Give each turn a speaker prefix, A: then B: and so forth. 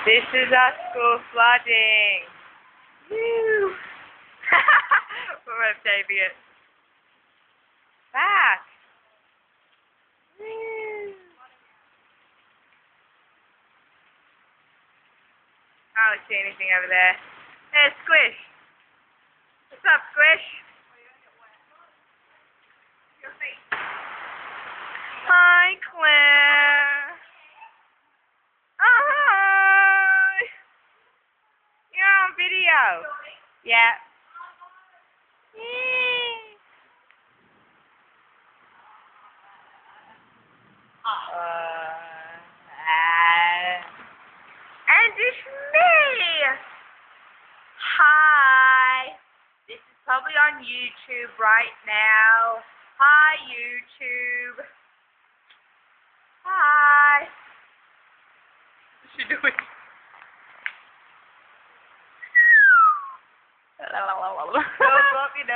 A: This is our school flooding. Woo! We're rotating it. Back. Woo! I don't see anything over there. Hey, Squish. What's up, Squish? Hi, Claire. Hi. You're on video. Yeah. And it's me. Hi. This is probably on YouTube right now. Hi, YouTube. Hi. What's she doing? Don't bump your